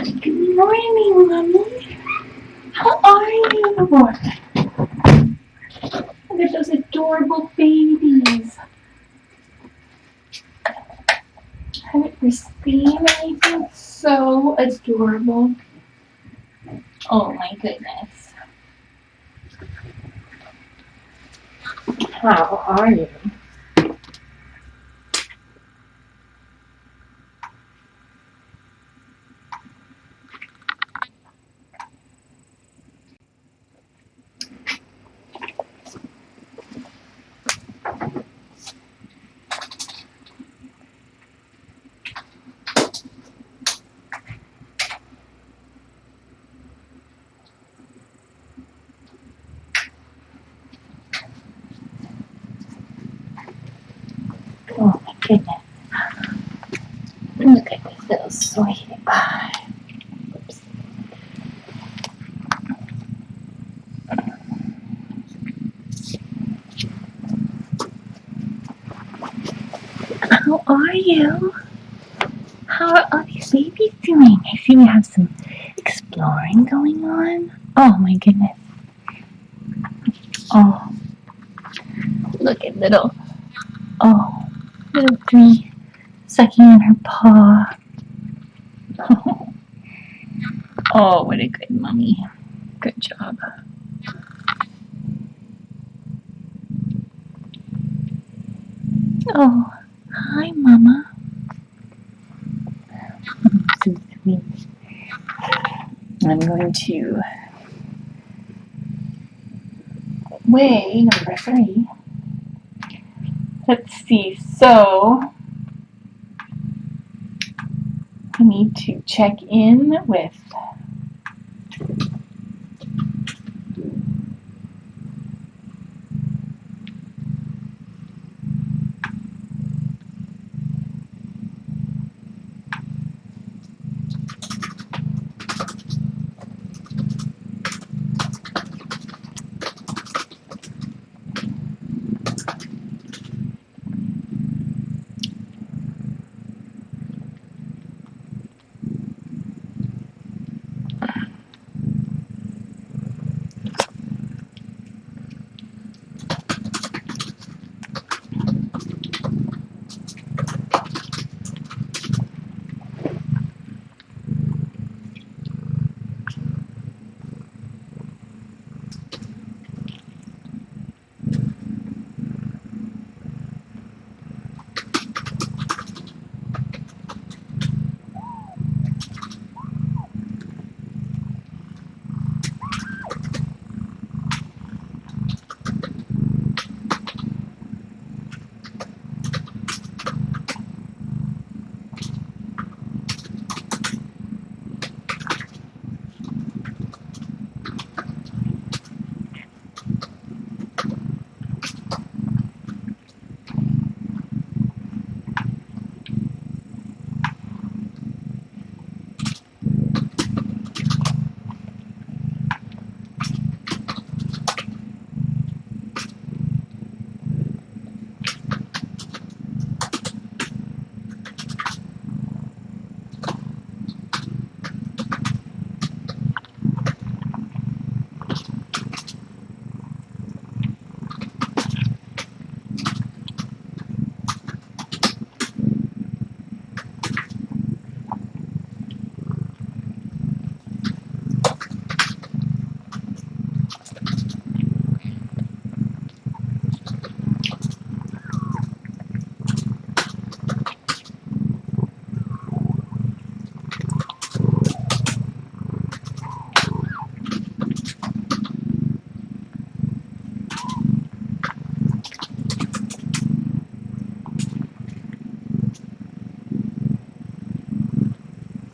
Good morning, Mommy. How are you? Look at those adorable babies. Haven't you seen anything so adorable? Oh my goodness. How are you? Oh my goodness. Look at this little sweetie pie. Oops. How are you? How are all these babies doing? I see we have some exploring going on. Oh my goodness. Oh, look at little Bree sucking on her paw. Oh, what a good mommy. Good job. Oh, hi, Mama. So sweet. I'm going to weigh number 3. Let's see, so I need to check in with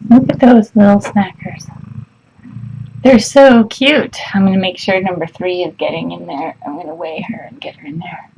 look at those little snackers. They're so cute. I'm going to make sure number 3 is getting in there. I'm going to weigh her and get her in there.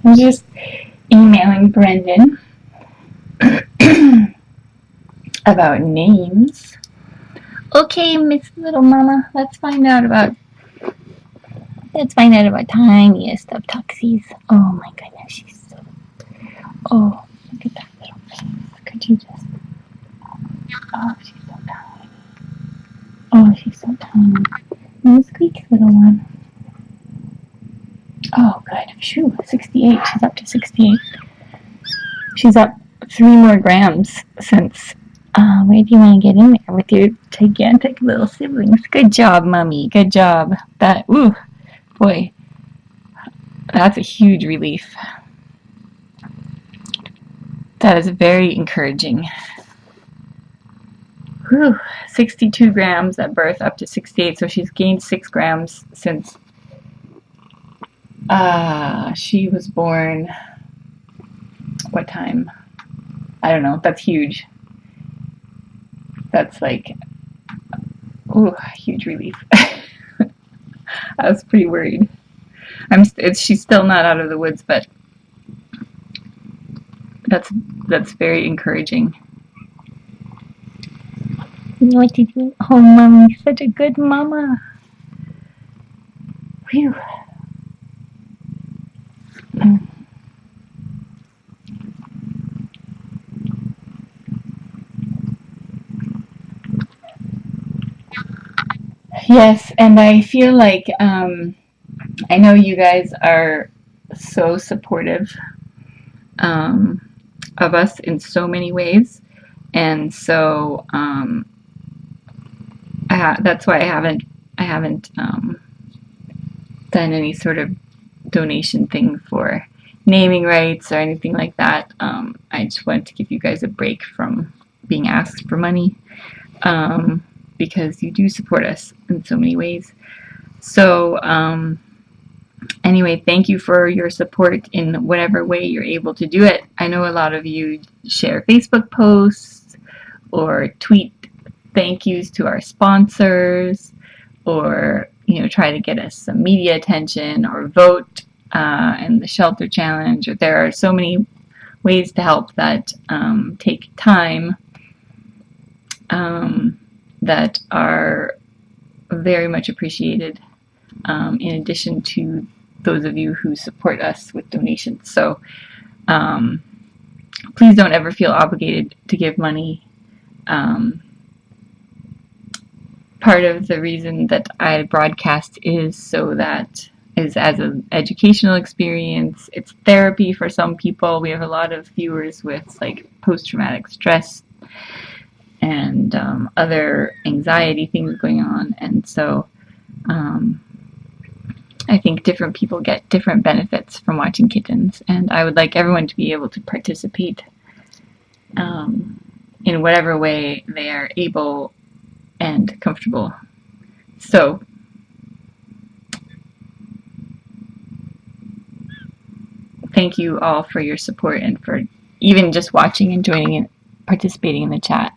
I'm just emailing Brendan about names. Okay, Miss Little Mama, let's find out about tiniest of tuxies. Oh my goodness, she's so. Oh, look at that little face. Could you just? Oh, she's so tiny. Oh, she's so tiny. No squeak, little one. Oh, good. Phew, 68. She's up to 68. She's up 3 more grams since. Where do you want to get in there with your gigantic little siblings? Good job, Mummy. Good job. That, ooh, boy, that's a huge relief. That is very encouraging. Whew, 62 grams at birth, up to 68, so she's gained 6 grams since she was born. What time? I don't know. That's huge. That's like, ooh, huge relief. I was pretty worried. She's still not out of the woods, but that's very encouraging. What did you? Oh, Mommy's such a good mama. Phew. Yes, and I feel like I know you guys are so supportive of us in so many ways, and so that's why I haven't done any sort of donation thing for naming rights or anything like that. I just wanted to give you guys a break from being asked for money, because you do support us in so many ways. So anyway, thank you for your support in whatever way you're able to do it. I know a lot of you share Facebook posts or tweet thank yous to our sponsors, or try to get us some media attention, or vote in the shelter challenge. Or there are so many ways to help that take time, that are very much appreciated, in addition to those of you who support us with donations. So please don't ever feel obligated to give money. Part of the reason that I broadcast is as an educational experience. It's therapy for some people. We have a lot of viewers with like post-traumatic stress and other anxiety things going on, and so I think different people get different benefits from watching kittens, and I would like everyone to be able to participate in whatever way they are able and comfortable. So thank you all for your support, and for even just watching and joining and participating in the chat.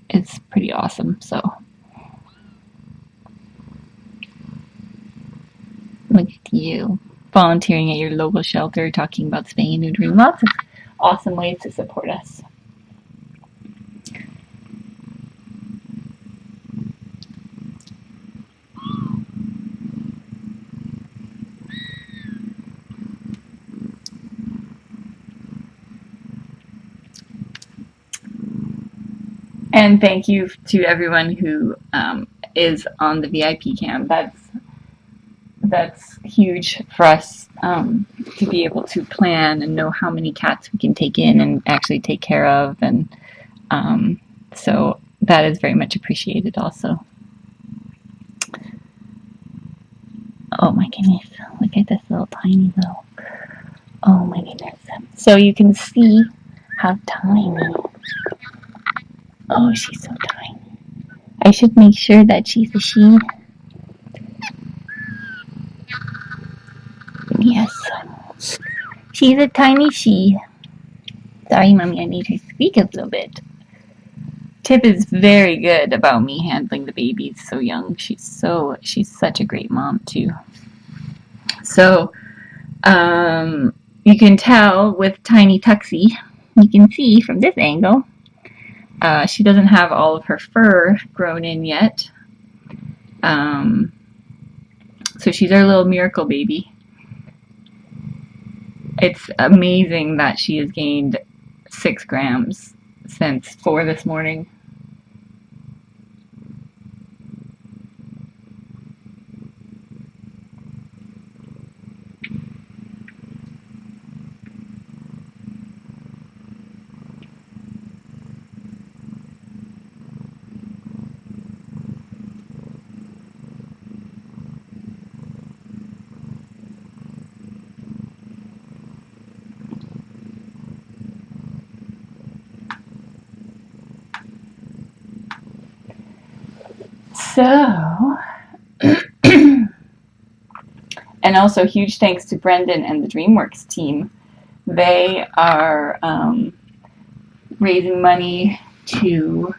It's pretty awesome. So look at you volunteering at your local shelter, talking about spaying and neutering. Lots of awesome ways to support us. And thank you to everyone who is on the VIP cam. That's huge for us, to be able to plan and know how many cats we can take in and actually take care of. And so that is very much appreciated also. Oh my goodness, look at this little tiny little. Oh my goodness. So you can see how tiny. Oh, she's so tiny. I should make sure that she's a she. Yes. She's a tiny she. Sorry, Mommy, I made her squeak a little bit. Tip is very good about me handling the babies so young. She's such a great mom too. So, you can tell with Tiny Tuxie, you can see from this angle, she doesn't have all of her fur grown in yet. So she's our little miracle baby. It's amazing that she has gained 6 grams since 4 this morning. So, and also huge thanks to Brendan and the DreamWorks team. They are raising money to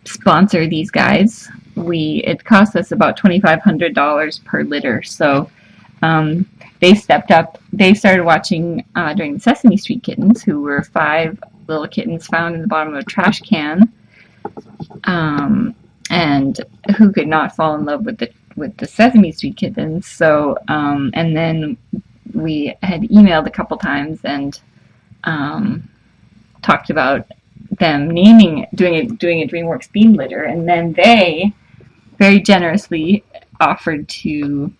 sponsor these guys. It costs us about $2,500 per litter. So they stepped up. They started watching during the Sesame Street kittens, who were 5 little kittens found in the bottom of a trash can. And who could not fall in love with the Sesame Street kittens. So, and then we had emailed a couple times and talked about them doing a DreamWorks bean litter, and then they very generously offered to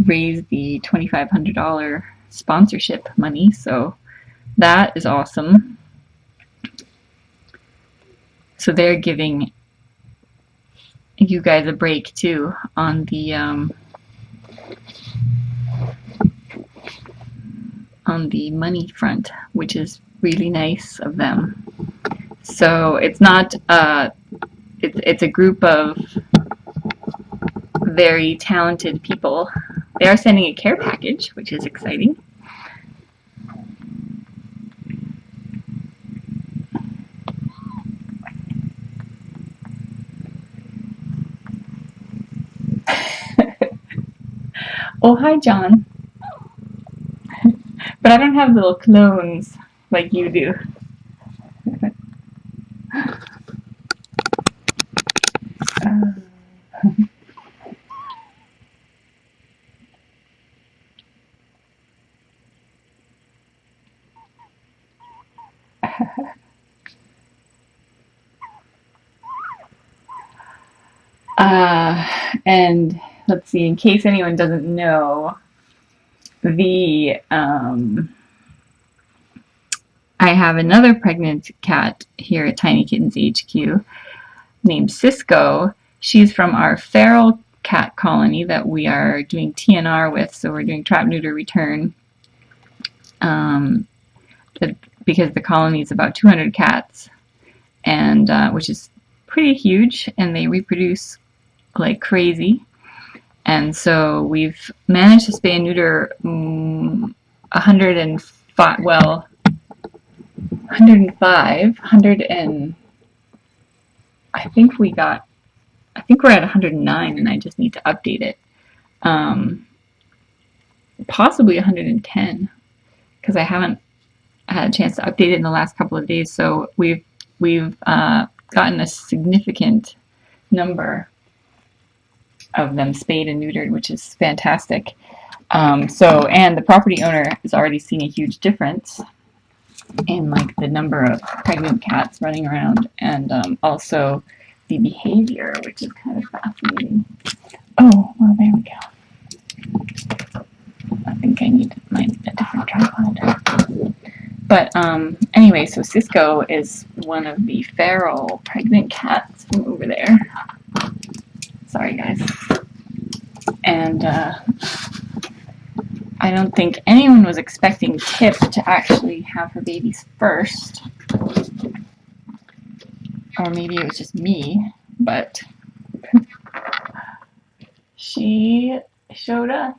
raise the $2,500 sponsorship money. So that is awesome. So they're giving you guys a break too on the money front, which is really nice of them. So it's not it's a group of very talented people. They are sending a care package, which is exciting. Oh, hi, John. But I don't have little clones like you do. And let's see, in case anyone doesn't know, I have another pregnant cat here at Tiny Kittens HQ named Cisco. She's from our feral cat colony that we are doing TNR with, so we're doing trap, neuter, return. Because the colony is about 200 cats, and which is pretty huge, and they reproduce like crazy. And so we've managed to spay and neuter 105, well, 105, 100 and I think we're at 109, and I just need to update it. Possibly 110, because I haven't had a chance to update it in the last couple of days. So we've gotten a significant number of them spayed and neutered, which is fantastic. And the property owner has already seen a huge difference in like the number of pregnant cats running around, and also the behavior, which is kind of fascinating. Oh, well, there we go. I think I need a different tripod. But anyway, so Cisco is one of the feral pregnant cats from over there. Sorry, guys. And I don't think anyone was expecting Tip to actually have her babies first. Or maybe it was just me, but she showed us.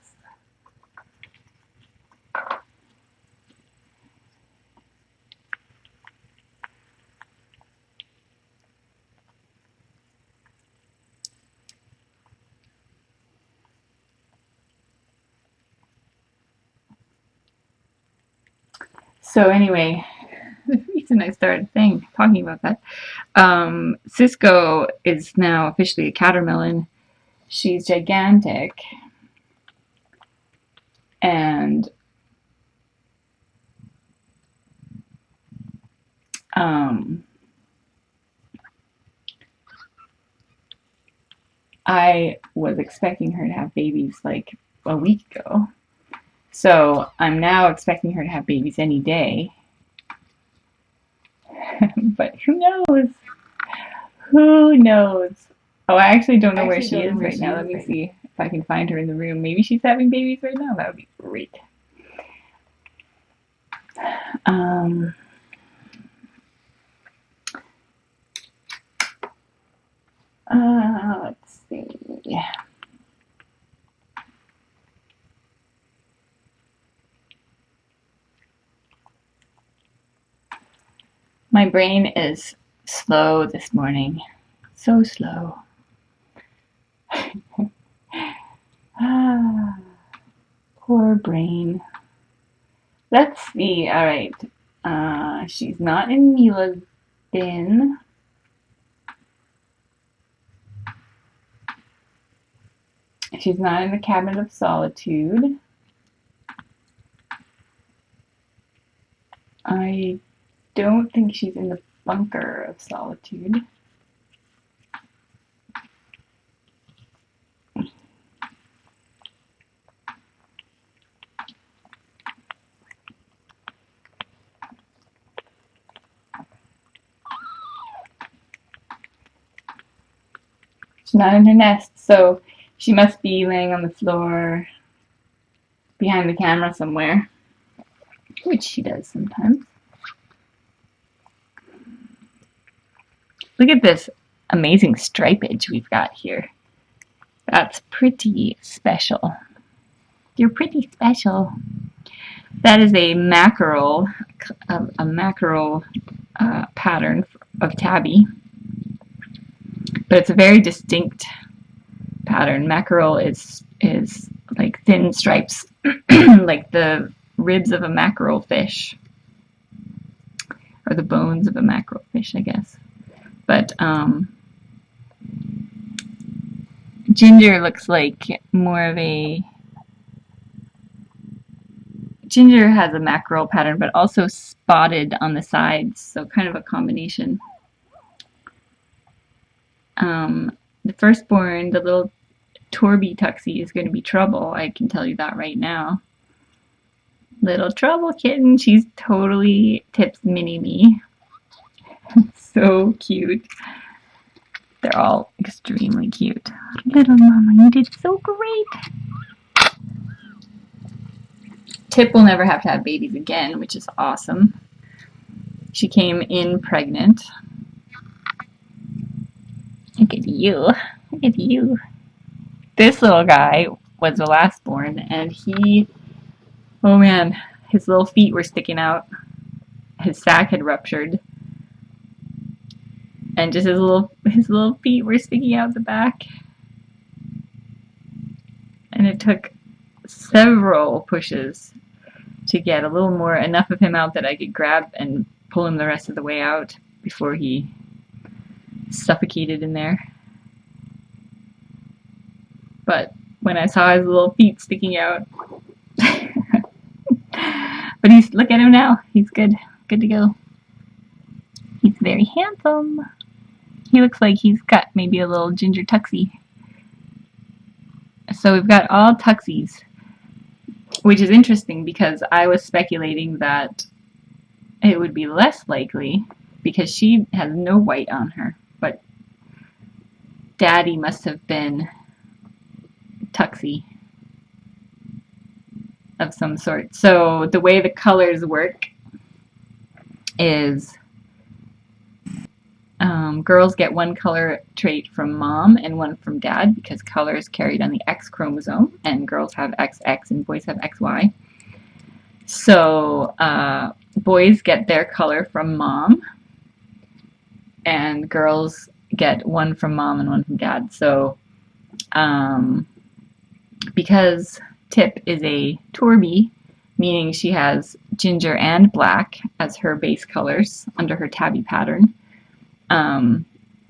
So anyway, the reason I started talking about that, Cisco is now officially a catermelon. She's gigantic, and I was expecting her to have babies like a week ago. So I'm now expecting her to have babies any day. But who knows? Who knows? Oh, I actually don't know where she is right now. Let me see if I can find her in the room. Maybe she's having babies right now. That would be great. Let's see. My brain is slow this morning. So slow. Poor brain. Let's see. All right. She's not in Mila's bin. She's not in the Cabinet of Solitude. I don't think she's in the Bunker of Solitude. She's not in her nest, so she must be laying on the floor behind the camera somewhere, which she does sometimes. Look at this amazing stripage we've got here. That's pretty special. You're pretty special. That is a mackerel pattern of tabby, but it's a very distinct pattern. Mackerel is like thin stripes, like the ribs of a mackerel fish, or the bones of a mackerel fish, I guess. But Ginger looks like more of a... Ginger has a mackerel pattern, but also spotted on the sides, so kind of a combination. The firstborn, the little Torby Tuxie, is going to be trouble. I can tell you that right now. Little trouble kitten. She's totally Tip's mini-me. So cute. They're all extremely cute. Little mama, you did so great. Tip will never have to have babies again, which is awesome. She came in pregnant. Look at you. Look at you. This little guy was the last born, and he, oh man, his little feet were sticking out. His sac had ruptured. And just his little feet were sticking out the back. And it took several pushes to get a little more, enough of him out that I could grab and pull him the rest of the way out before he suffocated in there. But when I saw his little feet sticking out, but look at him now. He's good to go. He's very handsome. He looks like he's got maybe a little ginger tuxie. So we've got all tuxies, which is interesting because I was speculating that it would be less likely because she has no white on her, but Daddy must have been tuxie of some sort. So the way the colors work is girls get one color trait from mom and one from dad because color is carried on the X chromosome, and girls have XX and boys have XY. So boys get their color from mom, and girls get one from mom and one from dad. So because Tip is a Torby, meaning she has ginger and black as her base colors under her tabby pattern.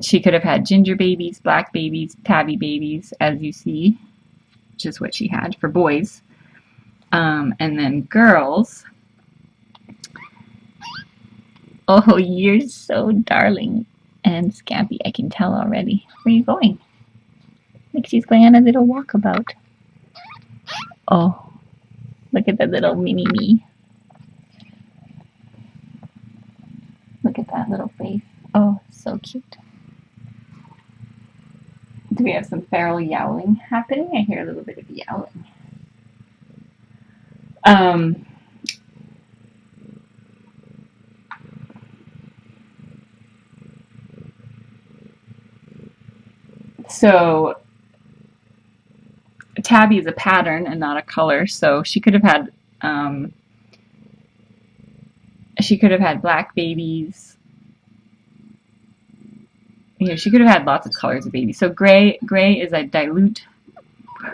She could have had ginger babies, black babies, tabby babies, as you see, which is what she had for boys. And then girls. Oh, you're so darling and scampy. I can tell already. Where are you going? Like she's going on a little walkabout. Oh, look at that little mini me. Look at that little face. Oh, so cute. Do we have some feral yowling happening? I hear a little bit of yowling. So tabby is a pattern and not a color, so she could have had black babies. You know, she could have had lots of colors of babies. So gray is a dilute.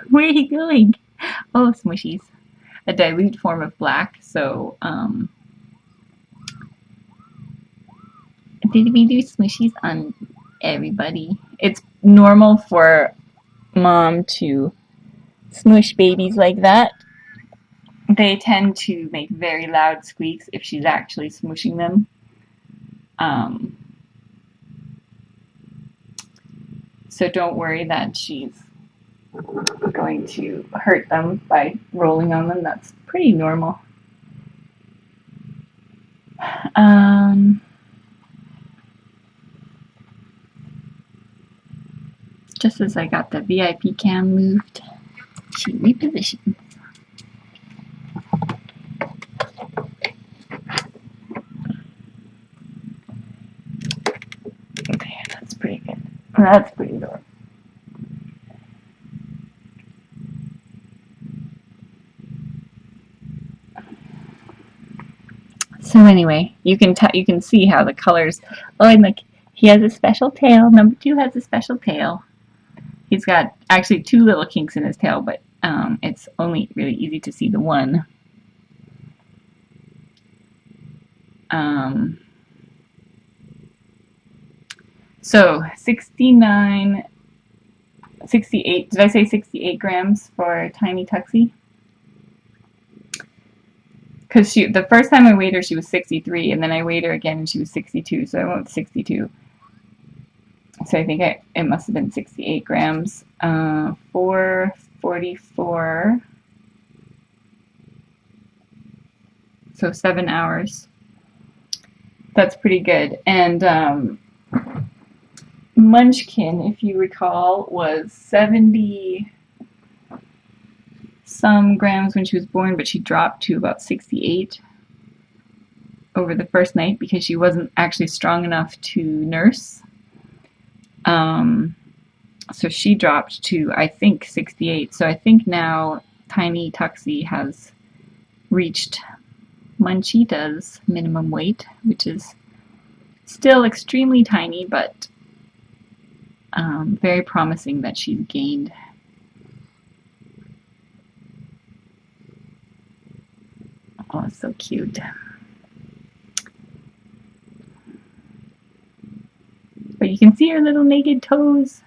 Where are you going? Oh, smushies. A dilute form of black. So did we do smushies on everybody? It's normal for mom to smush babies like that. They tend to make very loud squeaks if she's actually smushing them. So don't worry that she's going to hurt them by rolling on them. That's pretty normal. Just as I got the VIP cam moved, she repositioned. Okay, that's pretty good. That's pretty adorable. So anyway, you can see how the colors. Oh, and look, he has a special tail. Number 2 has a special tail. He's got actually 2 little kinks in his tail, but it's only really easy to see the one. So 68, did I say 68 grams for Tiny Tuxie? Because the first time I weighed her, she was 63, and then I weighed her again, and she was 62, so I went with 62. So I think it must have been 68 grams. 444. So 7 hours. That's pretty good. And Munchkin, if you recall, was 70 some grams when she was born, but she dropped to about 68 over the first night because she wasn't actually strong enough to nurse. So she dropped to, I think, 68. So I think now Tiny Tuxie has reached Manchita's minimum weight, which is still extremely tiny, but very promising that she's gained. Oh, it's so cute. But you can see her little naked toes.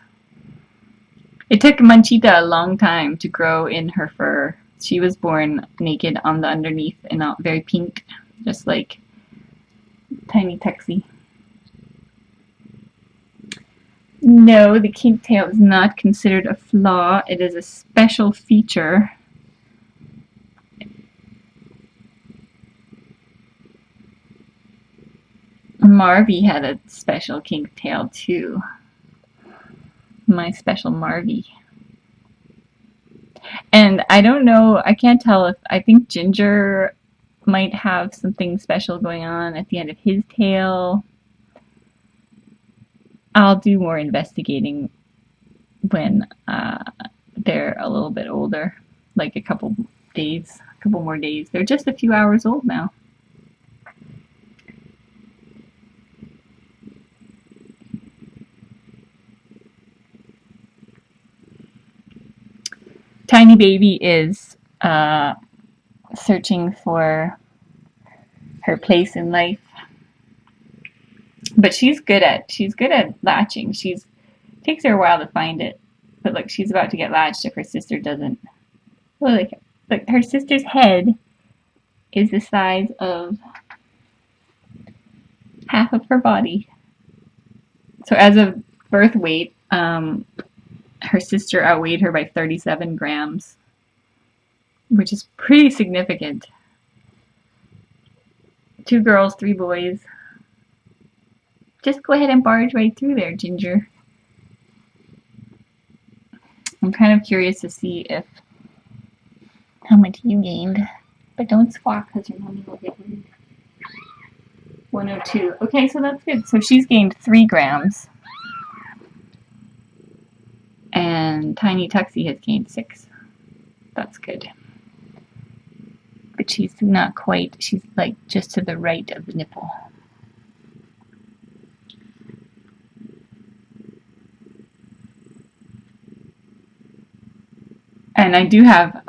It took Manchita a long time to grow in her fur. She was born naked on the underneath and not very pink, just like Tiny Tuxie. No, the kink tail is not considered a flaw. It is a special feature. Marvy had a special kink tail too. My special Marvy. And I don't know, I can't tell if, I think Ginger might have something special going on at the end of his tail. I'll do more investigating when they're a little bit older, like a couple more days. They're just a few hours old now. Tiny Baby is searching for her place in life. But she's good at latching. Takes her a while to find it. But look, she's about to get latched if her sister doesn't. Look, her sister's head is the size of half of her body. So as of birth weight, her sister outweighed her by 37 grams, which is pretty significant. 2 girls, 3 boys. Just go ahead and barge right through there, Ginger. I'm kind of curious to see how much you gained. But don't squawk because your mommy will get worried. 102. Okay, so that's good. So she's gained 3 grams. And Tiny Tuxie has gained 6. That's good. But she's not quite, she's like just to the right of the nipple. And I do have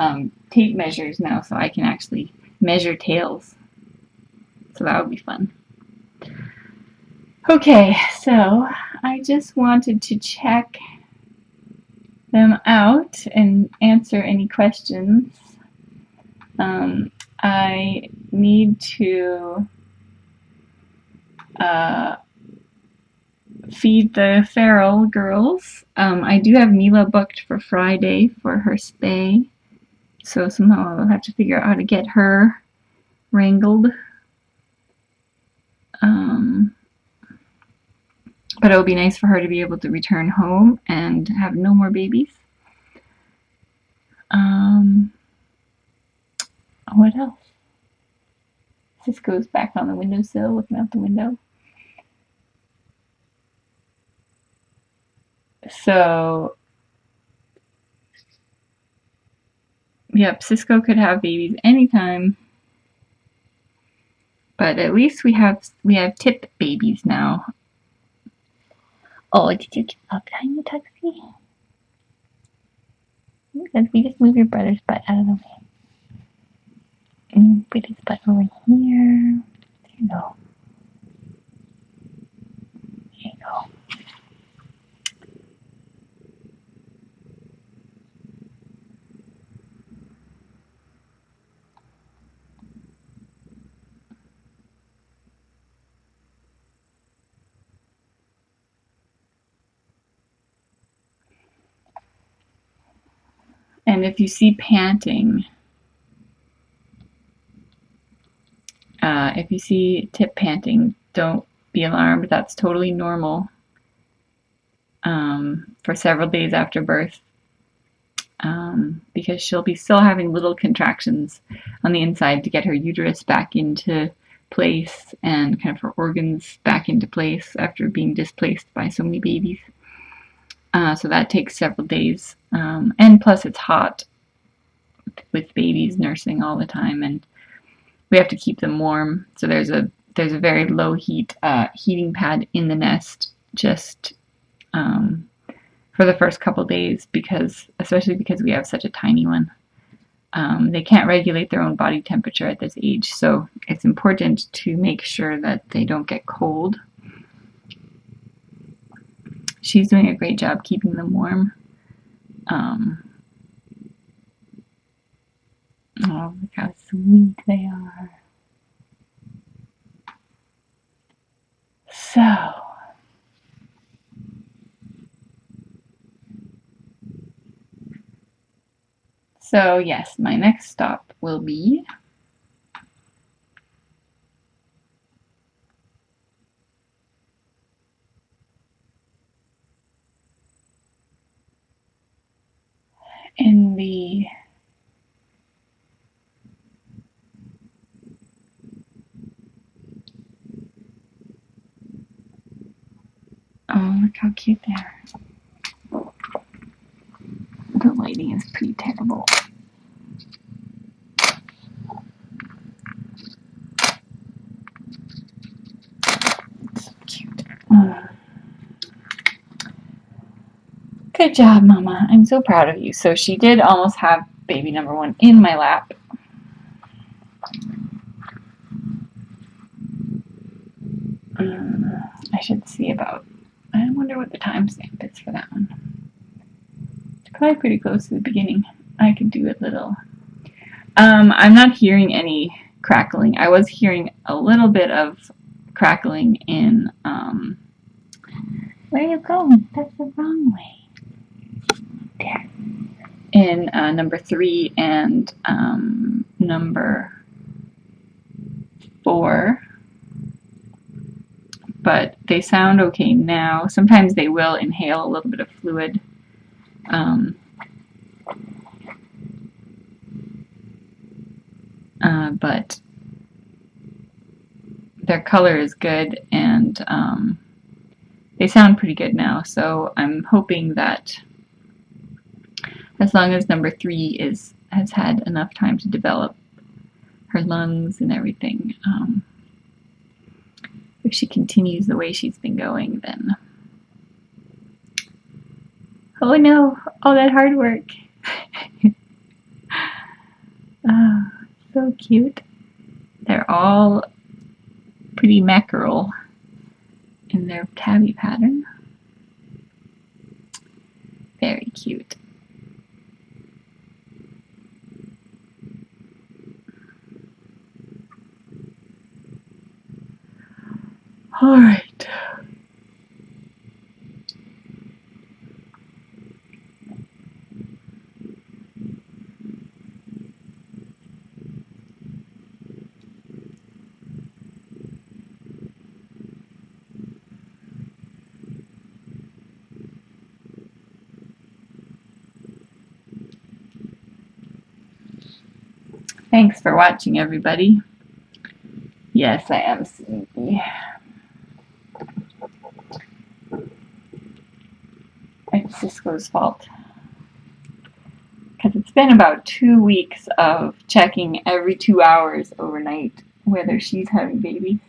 tape measures now, so I can actually measure tails. So that would be fun. Okay, so I just wanted to check them out and answer any questions. I need to feed the feral girls. I do have Mila booked for Friday for her spay, so somehow I'll have to figure out how to get her wrangled. But it would be nice for her to be able to return home and have no more babies. What else? Cisco's back on the windowsill looking out the window. So, yep, Cisco could have babies anytime. But at least we have tip babies now. Oh, did you give up, Tiny Tuxie? Because we just move your brother's butt out of the way. And put his butt over here. There you go. There you go. And if you see panting, if you see Tip panting, don't be alarmed. That's totally normal for several days after birth, because she'll be still having little contractions on the inside to get her uterus back into place and kind of her organs back into place after being displaced by so many babies. So that takes several days. And plus it's hot with babies nursing all the time, and we have to keep them warm. So there's a very low heat heating pad in the nest just for the first couple days, especially because we have such a tiny one. They can't regulate their own body temperature at this age, so it's important to make sure that they don't get cold. She's doing a great job keeping them warm. Oh, look how sweet they are. So yes, my next stop will be in the oh, look how cute they are. The lighting is pretty terrible. It's so cute. Good job, Mama. I'm so proud of you. So she did almost have baby number 1 in my lap. I should see about, I wonder what the timestamp is for that one. It's probably pretty close to the beginning. I could do a little. I'm not hearing any crackling. I was hearing a little bit of crackling in, where are you going? That's the wrong way. There. In number 3 and number 4. But they sound okay now. Sometimes they will inhale a little bit of fluid. But their color is good, and they sound pretty good now. So I'm hoping that as long as number 3 has had enough time to develop her lungs and everything, if she continues the way she's been going, then oh no, all that hard work. Oh, so cute. They're all pretty mackerel in their tabby pattern. Very cute. All right. Thanks for watching, everybody. Yes, I am sleepy. It's Cisco's fault. Because it's been about 2 weeks of checking every 2 hours overnight whether she's having babies.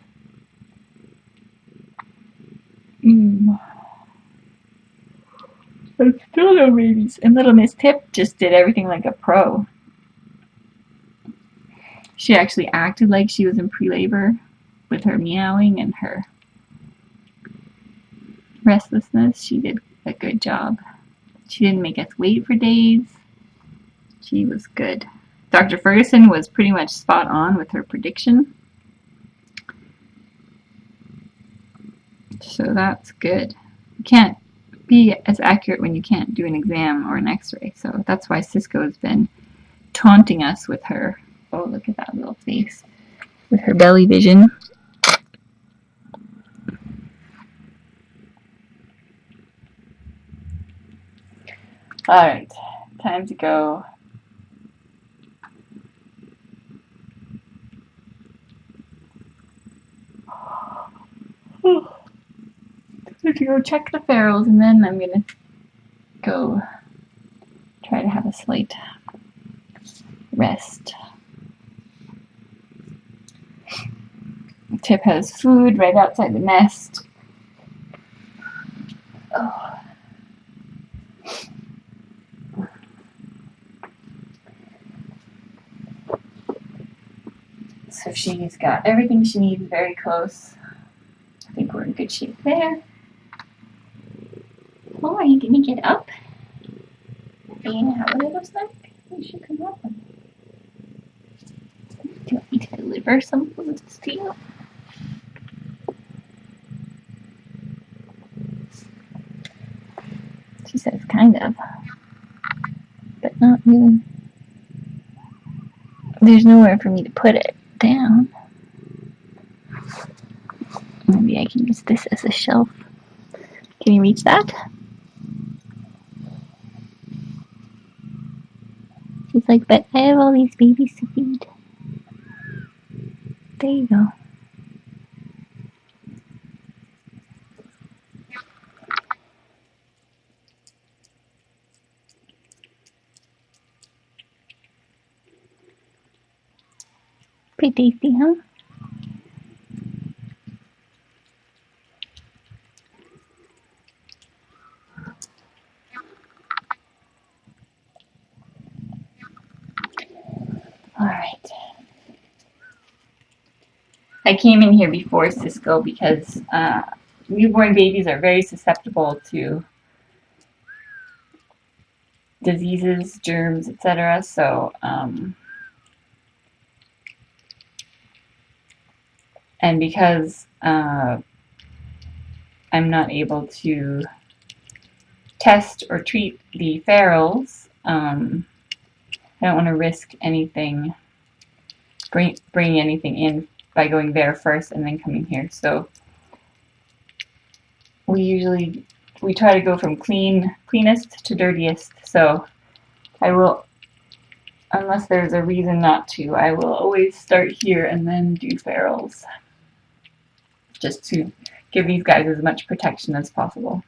But still no babies. And little Miss Tip just did everything like a pro. She actually acted like she was in pre-labor with her meowing and her restlessness. She did a good job. She didn't make us wait for days. She was good. Dr. Ferguson was pretty much spot on with her prediction. So that's good. You can't be as accurate when you can't do an exam or an x-ray. So that's why Cisco has been taunting us with her. Oh, look at that little face. With her belly vision. Alright, time to go. To go check the ferals, and then I'm gonna go try to have a slight rest. Tip has food right outside the nest. Oh. So she's got everything she needs very close. I think we're in good shape there. Oh, are you gonna get up? Are you gonna have a little snack? You should come up. Do you want me to deliver some food to you? She says kind of, but not really. There's nowhere for me to put it down. Maybe I can use this as a shelf. Can you reach that? She's like, but I have all these babies to feed. There you go. Pretty tasty, huh? Alright. I came in here before Cisco because newborn babies are very susceptible to diseases, germs, etc. So, and because I'm not able to test or treat the ferals, I don't want to risk anything, bringing anything in by going there first and then coming here. So we try to go from cleanest to dirtiest. So I will, unless there's a reason not to, I will always start here and then do ferals, just to give these guys as much protection as possible.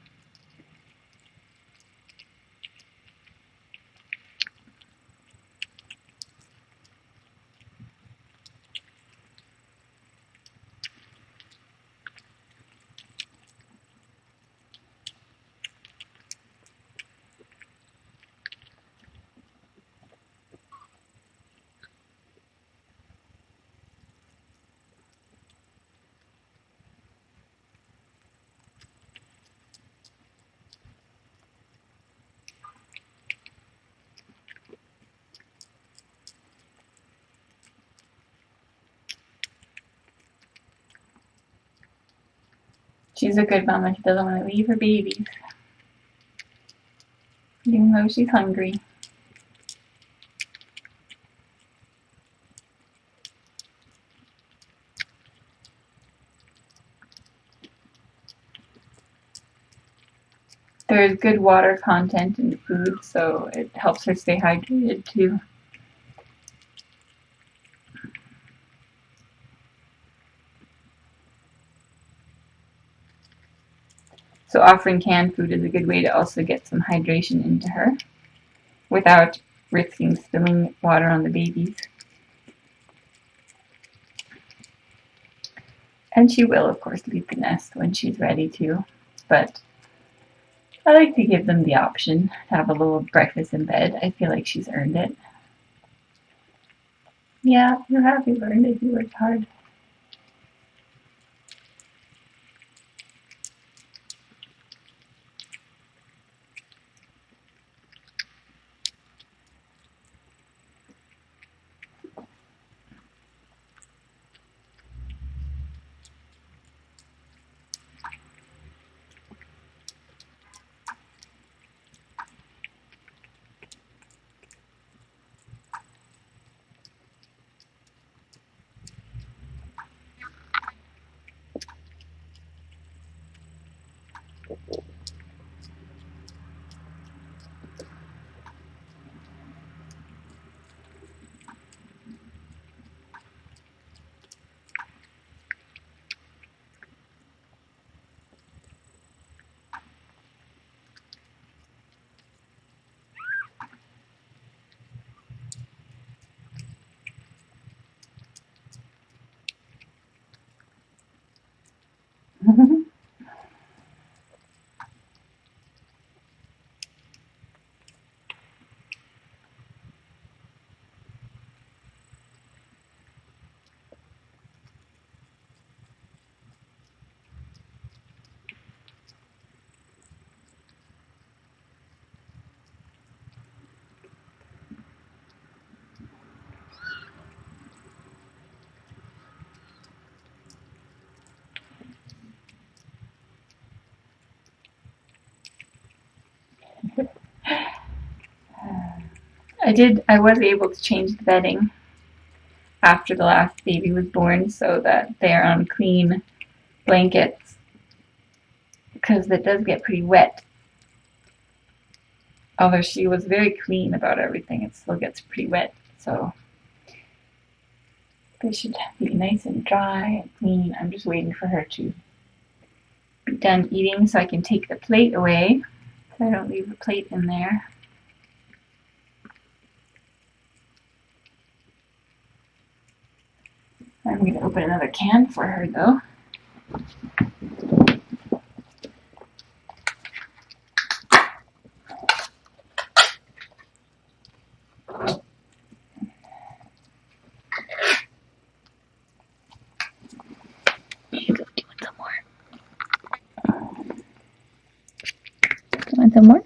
She's a good mama. She doesn't want to leave her babies, even though she's hungry. There is good water content in the food, so it helps her stay hydrated too. So offering canned food is a good way to also get some hydration into her without risking spilling water on the babies. And she will, of course, leave the nest when she's ready to, but I like to give them the option to have a little breakfast in bed. I feel like she's earned it. Yeah, you have. You've earned it. You worked hard. I was able to change the bedding after the last baby was born so that they're on clean blankets, because it does get pretty wet. Although she was very clean about everything, it still gets pretty wet. So they should be nice and dry and clean. I'm just waiting for her to be done eating so I can take the plate away, so I don't leave the plate in there. I'm going to open another can for her though. some more?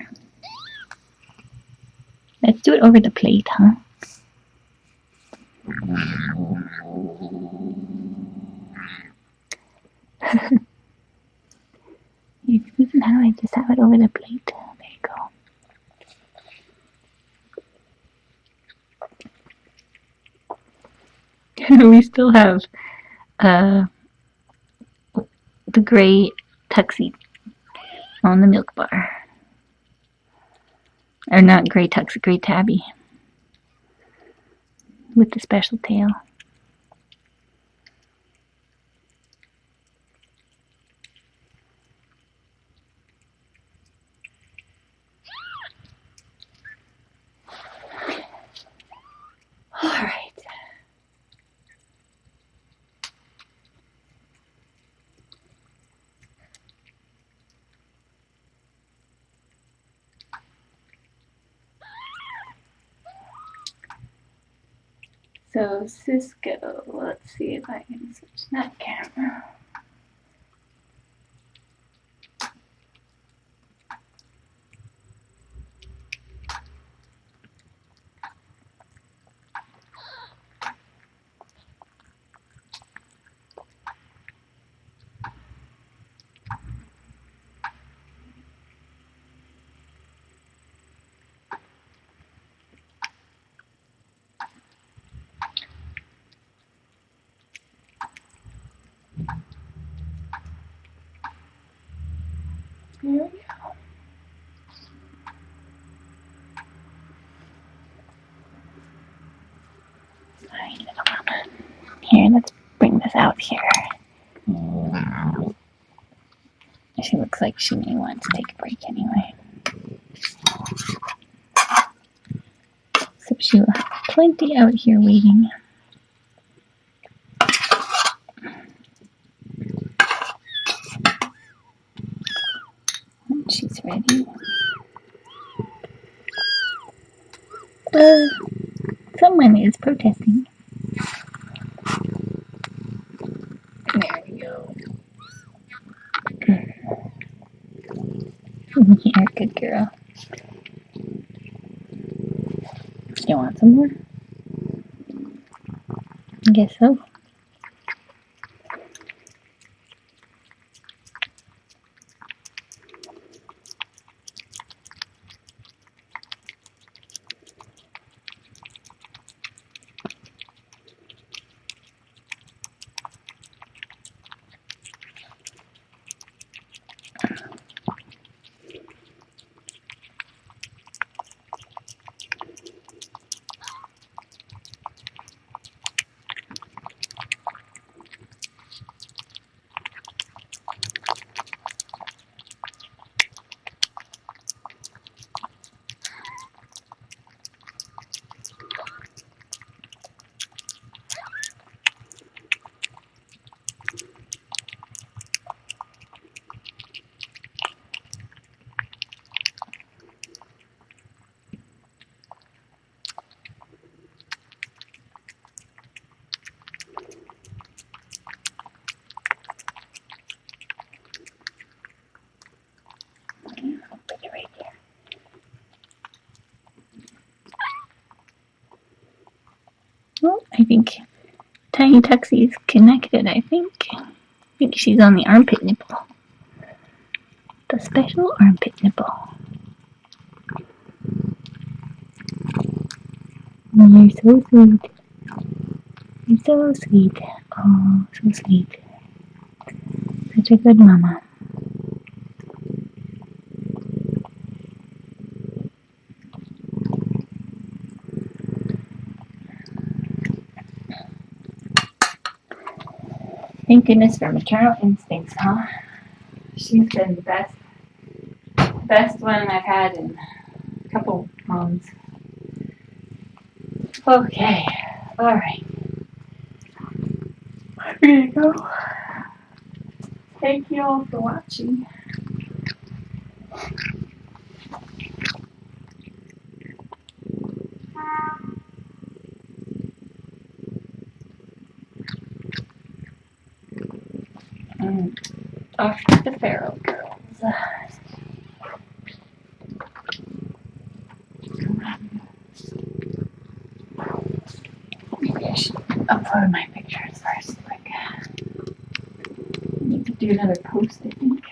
Let's do it over the plate, huh? Speaking how I just have it over the plate. There you go. We still have the gray tuxie on the milk bar. Or not gray tuxie, gray tabby. With the special tail. Alright. So Cisco, let's see if I can switch that camera. There we go. Alright, little mama. Here, let's bring this out here. She looks like she may want to take a break anyway. So she will have plenty out here waiting. She's ready. Someone is protesting. There we go. You're a good girl. You want some more? I guess so. Well, I think Tiny Tuxie's connected, I think. I think she's on the armpit nipple. The special armpit nipple. You're so sweet. You're so sweet. Oh, so sweet. Such a good mama. Thank goodness for maternal instincts, huh? She's been the best one I've had in a couple months. Okay, alright. Here you go. Thank you all for watching. And off to the Pharaoh girls. upload my pictures first. Like, I need to do another post, I think.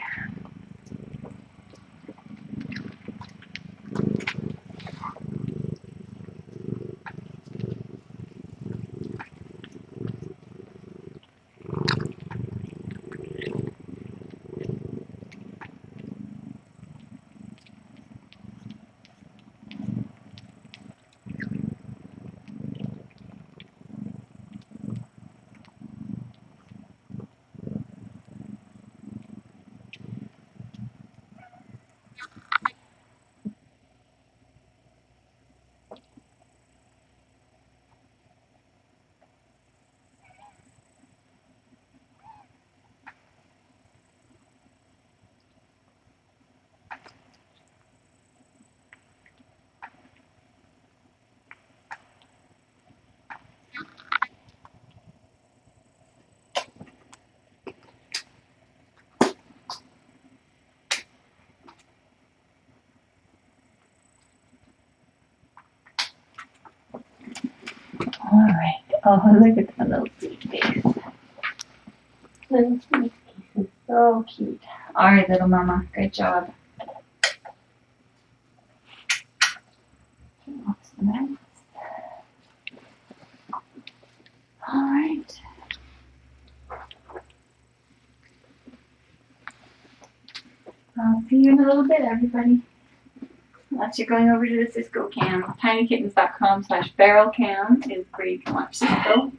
Alright. Oh, look at the little sweet face. Little sweet face is so cute. Alright, little mama. Good job. Alright. I'll see you in a little bit, everybody. Unless you're going over to the Cisco cam. tinykittens.com/barrelcam is where you can watch Cisco.